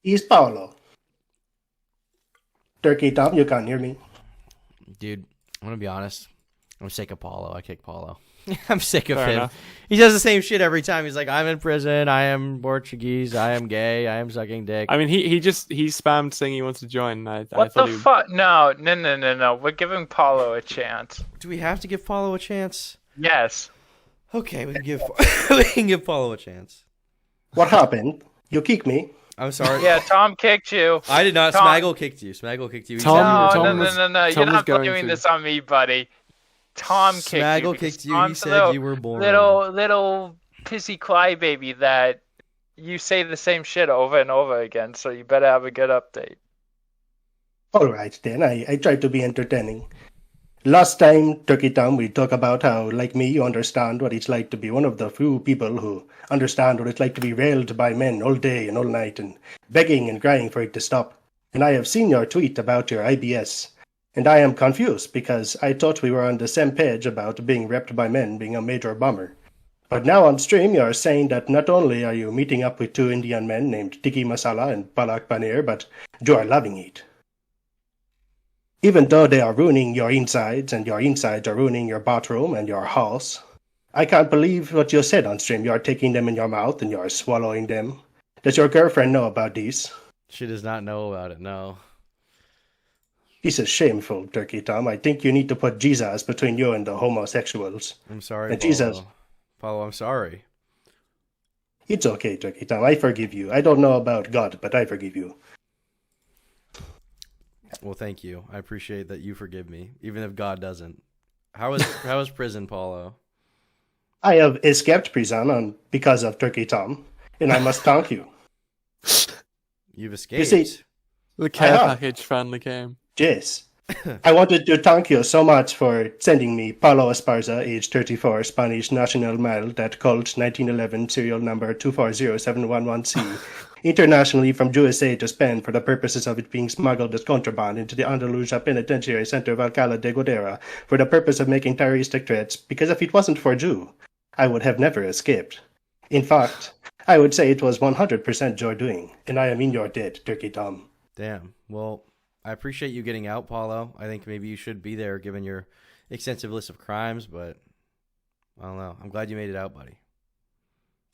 He's Paulo. Turkey Tom, you can't hear me. Dude, I'm gonna be honest. I'm sick of Paulo. I kick Paulo. I'm sick of Fair him. enough. He does the same shit every time. He's like, I'm in prison. I am Portuguese. I am gay. I am sucking dick. I mean, he spammed saying he wants to join. I What thought the he fuck? No. We're giving Paulo a chance. Do we have to give Paulo a chance? Yes. Okay, we can give we can give Paulo a chance. What happened? You kick me? I'm sorry. Yeah, Tom kicked you. I did not. Tom- Smaggle kicked you. Smaggle kicked you. He Tom- said you were No. born. You're Tom was not going blaming to. this on me, buddy. Tom kicked you. Smaggle because kicked you. He Tom's a said you were born. Little pissy crybaby that you say the same shit over and over again. So you better have a good update. All right, then. I tried to be entertaining. Last time, Turkey Tom, we talked about how, like me, you understand what it's like to be one of the few people who understand what it's like to be railed by men all day and all night and begging and crying for it to stop. And I have seen your tweet about your IBS. And I am confused because I thought we were on the same page about being raped by men being a major bummer. But now on stream you are saying that not only are you meeting up with two Indian men named Tiki Masala and Palak Paneer, but you are loving it. Even though they are ruining your insides and your insides are ruining your bathroom and your house, I can't believe what you said on stream. You are taking them in your mouth and you are swallowing them. Does your girlfriend know about this? She does not know about it. No. This is shameful, Turkey Tom. I think you need to put Jesus between you and the homosexuals. I'm sorry, And Paulo. Jesus. Paulo, I'm sorry. It's okay, Turkey Tom. I forgive you. I don't know about God, but I forgive you. Well, thank you. I appreciate that you forgive me, even if God doesn't. How is prison, Paulo? I have escaped prison because of Turkey Tom, and I must thank you. You've escaped. You see, The care have. package finally came. Yes. I wanted to thank you so much for sending me Paulo Esparza, age 34, Spanish national male, that Colt 1911 serial number 2407111C, internationally from USA to Spain for the purposes of it being smuggled as contraband into the Andalusia Penitentiary Center of Alcalá de Godera for the purpose of making terroristic threats, because if it wasn't for you, I would have never escaped. In fact, I would say it was 100% your doing, and I am in your debt, Turkey Tom. Damn. Well, I appreciate you getting out, Paulo. I think maybe you should be there given your extensive list of crimes, but I don't know. I'm glad you made it out, buddy.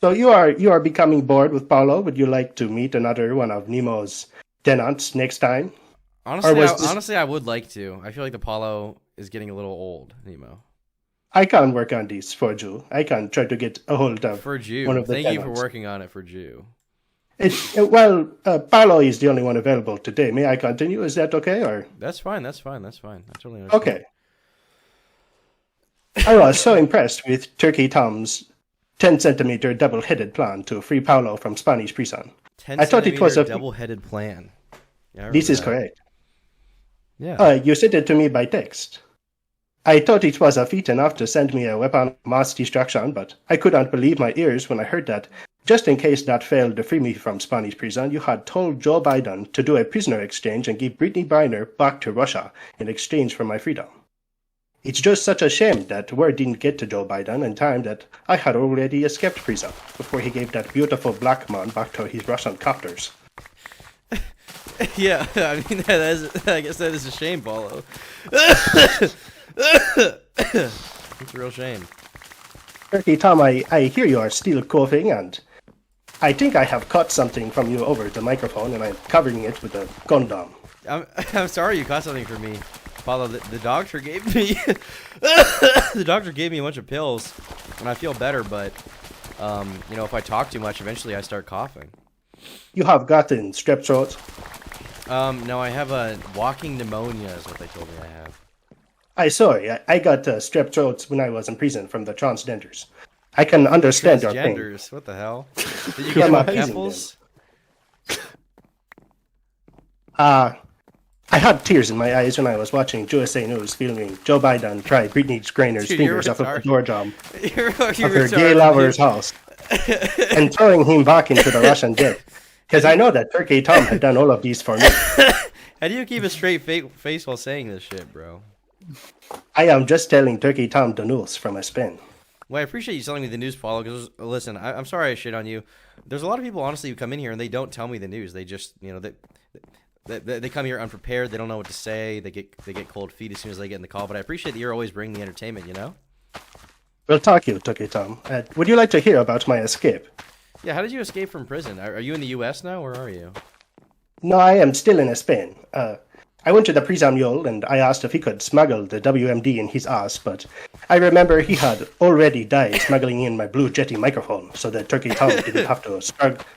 So you are becoming bored with Paulo? Would you like to meet another one of Nemo's tenants next time? Honestly, I would like to. I feel like the Paulo is getting a little old, Nemo. I can work on this for you. I can try to get a hold of For Jew. one of the Thank you for tenants. working on it for Jew. Paulo is the only one available today. May I continue? Is that okay? Or That's fine. I totally understand. okay. I was so impressed with Turkey Tom's 10-centimeter double-headed plan to free Paulo from Spanish prison. 10 I thought it was a double-headed plan. Yeah, I remember This is that. correct. Yeah. You sent it to me by text. I thought it was a feat enough to send me a weapon of mass destruction, but I couldn't believe my ears when I heard that, just in case that failed to free me from Spanish prison, you had told Joe Biden to do a prisoner exchange and give Brittany Griner back to Russia in exchange for my freedom. It's just such a shame that word didn't get to Joe Biden in time that I had already escaped prison before he gave that beautiful black man back to his Russian captors. Yeah, I mean, I guess that is a shame, Paulo. It's a real shame. Turkey Tom, I hear you are still coughing, and I think I have caught something from you over the microphone, and I'm covering it with a condom. I'm sorry you caught something from me, Paulo. The doctor gave me the doctor gave me a bunch of pills, and I feel better. But if I talk too much, eventually I start coughing. You have gotten strep throat. No, I have a walking pneumonia is what they told me I have. I got strep throats when I was in prison from the transgenders. I can understand your pain. Transgenders, what the hell? Did you Yeah, get my pimples? I had tears in my eyes when I was watching USA News filming Joe Biden try Brittany Griner's Dude, fingers you're off of the retarded. doorknob You're of her retarded, gay dude. lover's house and throwing him back into the Russian jail. Because I know that Turkey Tom had done all of these for me. How do you keep a straight face while saying this shit, bro? I am just telling Turkey Tom the news from a spin. Well, I appreciate you telling me the news, Paulo. Because listen, I'm sorry I shit on you. There's a lot of people, honestly, who come in here and they don't tell me the news. They just, they come here unprepared. They don't know what to say. They get cold feet as soon as they get in the call. But I appreciate that you're always bringing the entertainment. Well, thank you, Tucky Tom. Would you like to hear about my escape? Yeah. How did you escape from prison? Are you in the U.S. now? Where are you? No, I am still in Spain. I went to the prison mule and I asked if he could smuggle the WMD in his ass, but I remember he had already died smuggling in my Blue Jetty microphone, so that Turkey Tom didn't have to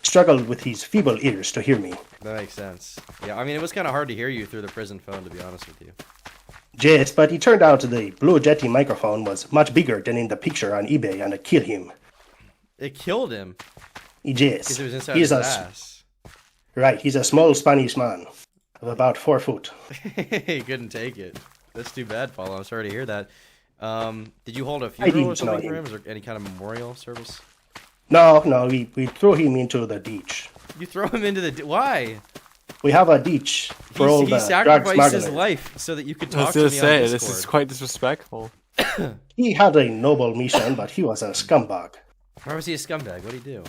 struggle with his feeble ears to hear me. That makes sense. Yeah, I mean, it was kind of hard to hear you through the prison phone, to be honest with you. Yes, but it turned out the Blue Jetty microphone was much bigger than in the picture on eBay, and it killed him. It killed him? Yes. Because it was inside his ass. Right, he's a small Spanish man of about 4 foot. He couldn't take it. That's too bad, Paulo. I'm sorry to hear that. Did you hold a funeral or something for him? Was there any kind of memorial service? No, we threw him into the ditch. You throw him into the... Why? We have a ditch for all the He drug sacrificed his smugglers. life so that you could I was talk to gonna me say on this Discord. is quite disrespectful. He had a noble mission, but he was a scumbag. Why was he a scumbag? What did he do?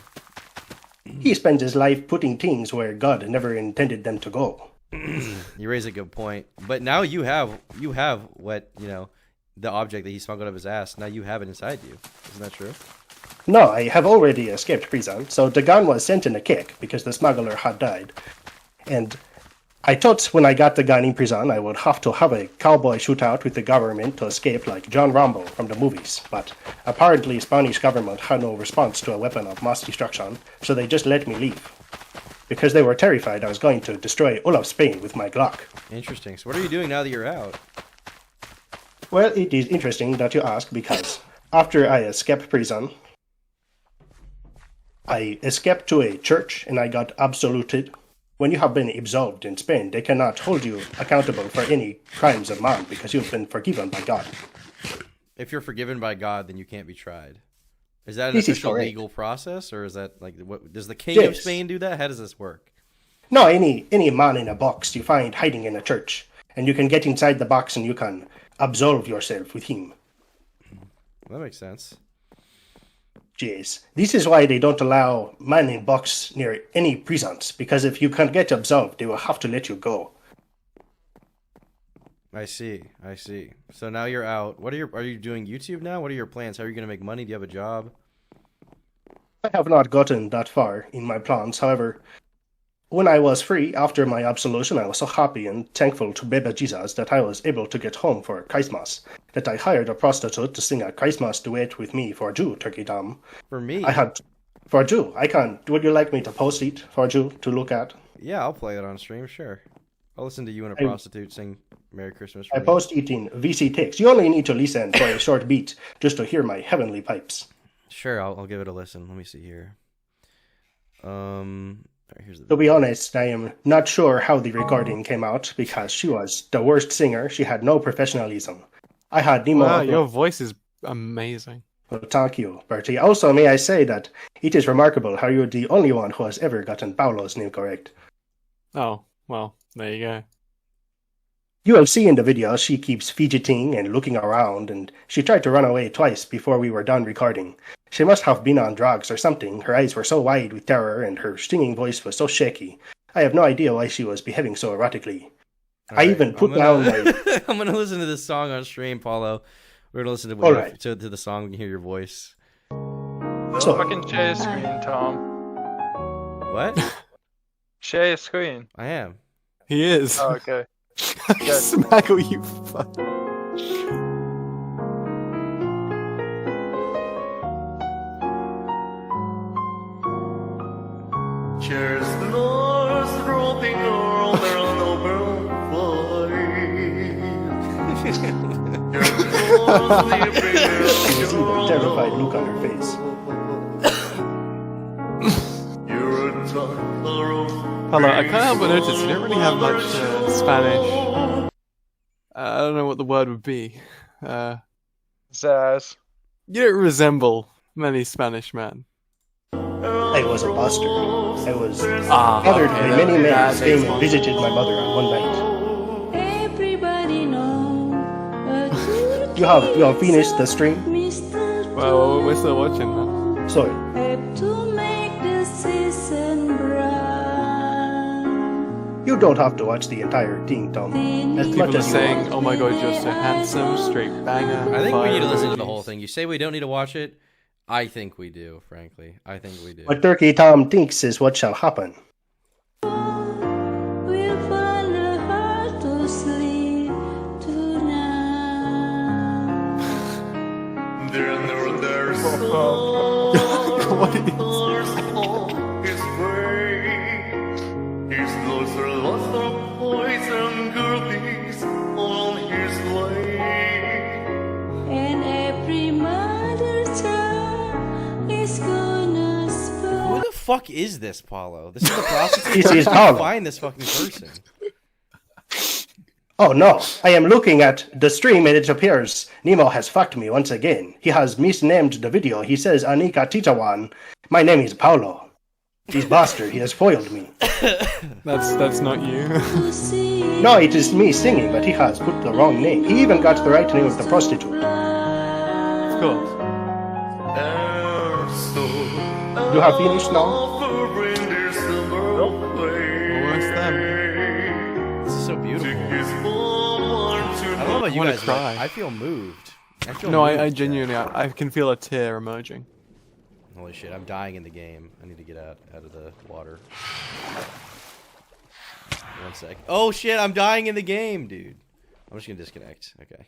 He spends his life putting things where God never intended them to go. You raise a good point. But now you have what, the object that he smuggled up his ass. Now you have it inside you. Isn't that true? No, I have already escaped prison, so the gun was sent in a kick because the smuggler had died. And I thought when I got the gun in prison, I would have to have a cowboy shootout with the government to escape like John Rambo from the movies. But apparently Spanish government had no response to a weapon of mass destruction, so they just let me leave. Because they were terrified I was going to destroy all of Spain with my Glock. Interesting. So what are you doing now that you're out? Well, it is interesting that you ask, because after I escaped prison, I escaped to a church and I got absoluted. When you have been absolved in Spain, they cannot hold you accountable for any crimes of man because you've been forgiven by God. If you're forgiven by God, then you can't be tried. Is that an This is official correct. legal process, or is that like what? Does the king of Yes. Spain do that? How does this work? No, any man in a box you find hiding in a church, and you can get inside the box and you can absolve yourself with him. That makes sense. Jeez. This is why they don't allow man in box near any prisons, because if you can get absolved, they will have to let you go. I see. So now you're out. Are you doing YouTube now? What are your plans? How are you going to make money? Do you have a job? I have not gotten that far in my plans. However, when I was free after my absolution, I was so happy and thankful to Baby Jesus that I was able to get home for Christmas, that I hired a prostitute to sing a Christmas duet with me for you, Turkey Tom. For me? For you. Would you like me to post it for you to look at? Yeah, I'll play it on stream, sure. I'll listen to you and a prostitute sing Merry Christmas for I me. post it in VC text. You only need to listen for a short beat just to hear my heavenly pipes. Sure, I'll give it a listen. Let me see here. Here's the To be honest, I am not sure how the recording came out because she was the worst singer. She had no professionalism. I had Nemo. Wow, your voice is amazing. Well, thank you, Bertie. Also, may I say that it is remarkable how you're the only one who has ever gotten Paulo's name correct. Oh, well, there you go. You will see in the video she keeps fidgeting and looking around, and she tried to run away twice before we were done recording. She must have been on drugs or something. Her eyes were so wide with terror, and her singing voice was so shaky. I have no idea why she was behaving so erratically. I even put down my... I'm gonna listen to this song on stream, Paulo. We're gonna listen to, Alright. to the song and hear your voice. So, Fucking share your screen, Tom. What? Share your screen. I am. He is. Oh, okay. Smaggle, you fuck. Cheers the North roping all around the world you see the terrified look on her face. Hello, I can't help but notice you don't really have much Spanish. I don't know what the word would be. Zaz. You don't resemble many Spanish men. I was a buster. I was Ah, bothered okay, by many men that who came makes and visited my mother on one night. Everybody know You have finished the stream? Mr. Well, we're still watching, man. Sorry. You don't have to watch the entire thing, Tom. As People much are as you saying, want. "Oh my god, you're so handsome, straight banger." I think we need to listen to the emojis. whole thing. You say we don't need to watch it. I think we do, frankly. I think we do. What Turkey Tom thinks is what shall happen. There's What is- his face. His clothes are lost of boys and girlies on his way. And every mother's child is gonna Who the fuck is this, Paulo? This is the prostitute. This Where is did you Paulo. find this fucking person? Oh no, I am looking at the stream and it appears Nemo has fucked me once again. He has misnamed the video. He says Anika Titawan. My name is Paulo. This bastard, he has foiled me. That's not you. No, it is me singing, but he has put the wrong name. He even got the right name of the prostitute. Of course. And so You have finished now? offering this Almost them. This is so beautiful. His forward to I don't know about you wanna guys, cry. but I feel moved. I feel No, moved, I guys. genuinely, I can feel a tear emerging. Holy shit, I'm dying in the game. I need to get out of the water. 1 sec. Oh shit, I'm dying in the game, dude. I'm just gonna disconnect. Okay.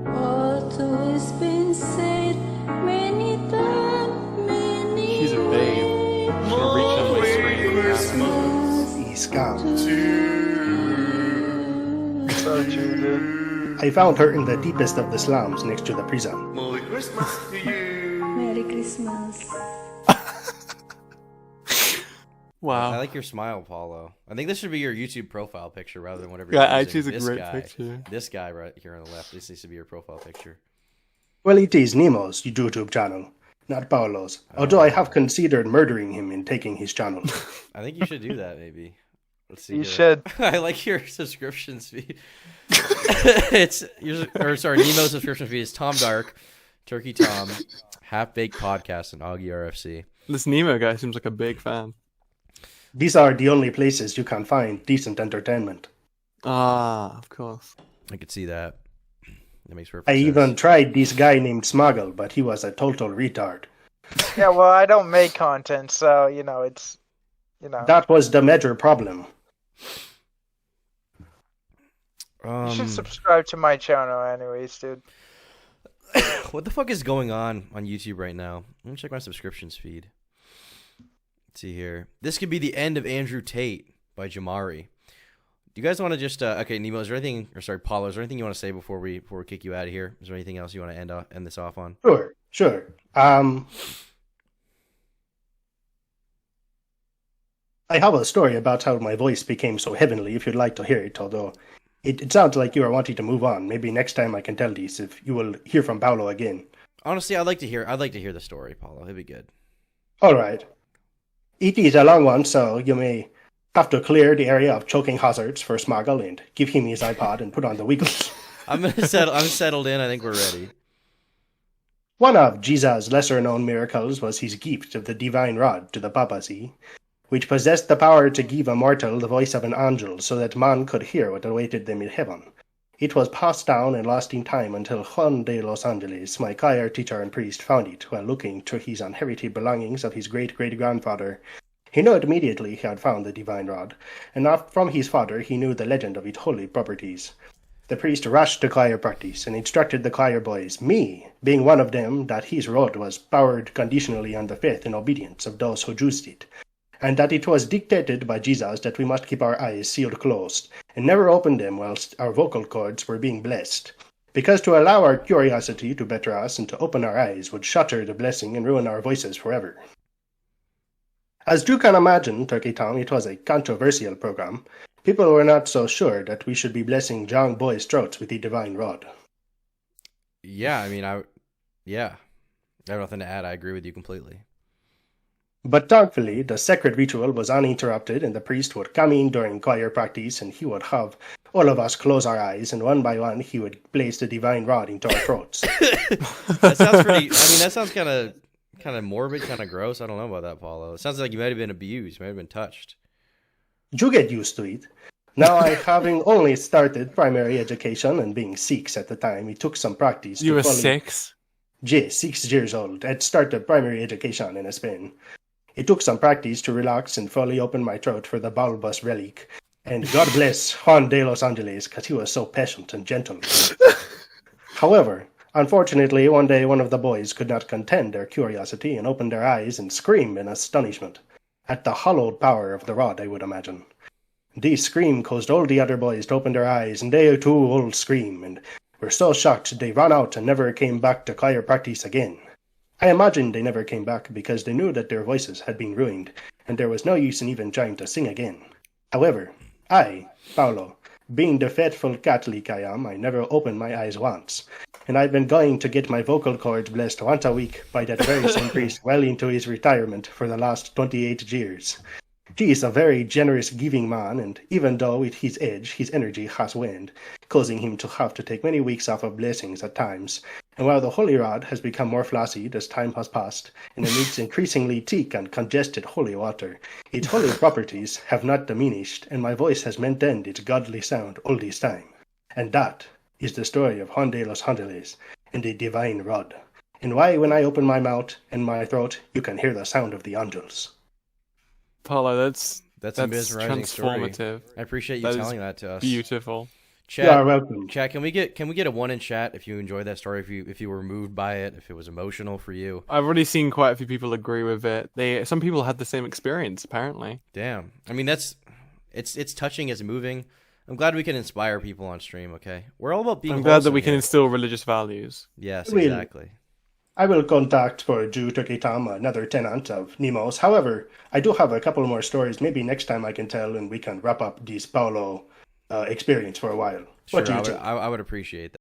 Although it's been said many times, many She's a babe. I'm gonna reach on my screen. He's gone. So true, dude. I found her in the deepest of the slums next to the prison. Merry Christmas to you. Merry Christmas. Wow. I like your smile, Paulo. I think this should be your YouTube profile picture rather than whatever. Yeah, you're actually, using. it's a This great guy, picture. This guy right here on the left. This needs to be your profile picture. Well, it is Nemo's YouTube channel, not Paolo's. Although I have considered murdering him and taking his channel. I think you should do that, maybe. Let's see. You here. should. I like your subscription feed. Nemo's subscription feed is Tom Dark, Turkey Tom, Half Baked Podcast, and Augie RFC. This Nemo guy seems like a big fan. These are the only places you can find decent entertainment. Ah, of course. I could see that. That makes perfect I sense. even tried this guy named Smuggle, but he was a total retard. Yeah, well, I don't make content, so, it's, That was the major problem. you should subscribe to my channel anyways, dude. What the fuck is going on YouTube right now? Let me check my subscriptions feed. Let's see here. This could be the end of Andrew Tate by Jamari. Do you guys want to just okay, Nemo? Is there anything? Or sorry, Paulo? Is there anything you want to say before we kick you out of here? Is there anything else you want to end this off on? Sure. I have a story about how my voice became so heavenly. If you'd like to hear it, although it sounds like you are wanting to move on. Maybe next time I can tell these if you will hear from Paulo again. Honestly, I'd like to hear the story, Paulo. It'd be good. All right. It is a long one, so you may have to clear the area of choking hazards for Smuggle and give him his iPod and put on the wiggles. I'm settled in. I think we're ready. One of Jesus' lesser-known miracles was his gift of the divine rod to the papacy, which possessed the power to give a mortal the voice of an angel so that man could hear what awaited them in heaven. It was passed down and lost in time until Juan de Los Angeles, my choir teacher and priest, found it while looking through his inherited belongings of his great-great-grandfather. He knew immediately he had found the divine rod, and not from his father he knew the legend of its holy properties. The priest rushed to choir practice and instructed the choir boys, me being one of them, that his rod was powered conditionally on the faith and obedience of those who used it, and that it was dictated by Jesus that we must keep our eyes sealed closed, and never open them whilst our vocal cords were being blessed, because to allow our curiosity to better us and to open our eyes would shatter the blessing and ruin our voices forever. As you can imagine, Turkey Tom, it was a controversial program. People were not so sure that we should be blessing young boys' throats with the divine rod. Yeah, I mean, I have nothing to add. I agree with you completely. But thankfully, the sacred ritual was uninterrupted, and the priest would come in during choir practice, and he would have All of us close our eyes, and one by one he would place the divine rod into our throats. That sounds pretty. I mean, that sounds kind of morbid, kind of gross. I don't know about that, Paulo. It sounds like you might have been abused, you might have been touched. You get used to it. Now, I having only started primary education and being 6 at the time, it took some practice. You to were fully- 6? Yeah, 6 years old. I'd started primary education in Spain. It took some practice to relax and fully open my throat for the bulbous relic. And God bless Juan de Los Angeles, because he was so patient and gentle. However, unfortunately, one day one of the boys could not contain their curiosity and opened their eyes and screamed in astonishment. At the hallowed power of the rod, I would imagine. This scream caused all the other boys to open their eyes, and they too all scream, and were so shocked they ran out and never came back to choir practice again. I imagine they never came back because they knew that their voices had been ruined, and there was no use in even trying to sing again. However, I, Paulo, being the faithful Catholic I am, I never opened my eyes once, and I've been going to get my vocal cords blessed once a week by that very same priest well into his retirement for the last 28 years. He is a very generous giving man, and even though at his age his energy has waned, causing him to have to take many weeks off of blessings at times, and while the holy rod has become more flaccid as time has passed, and emits increasingly thick and congested holy water, its holy properties have not diminished, and my voice has maintained its godly sound all this time. And that is the story of Juan de los Angeles and the divine rod, and why when I open my mouth and my throat, you can hear the sound of the angels. Paulo, that's a mesmerizing story. transformative. I appreciate you That is telling that to us. Beautiful. Chat, You are welcome. Chat, can we get a 1 in chat if you enjoyed that story, if you were moved by it, if it was emotional for you? I've already seen quite a few people agree with it. Some people had the same experience, apparently. Damn. I mean, it's touching, it's moving. I'm glad we can inspire people on stream, okay? We're all about being I'm glad that wholesome we can here. instill religious values. Yes, Really? exactly. I will contact for Jew Turkey Tom, another tenant of Nemo's. However, I do have a couple more stories. Maybe next time I can tell and we can wrap up this Paulo experience for a while. Sure, What do you think? I would appreciate that.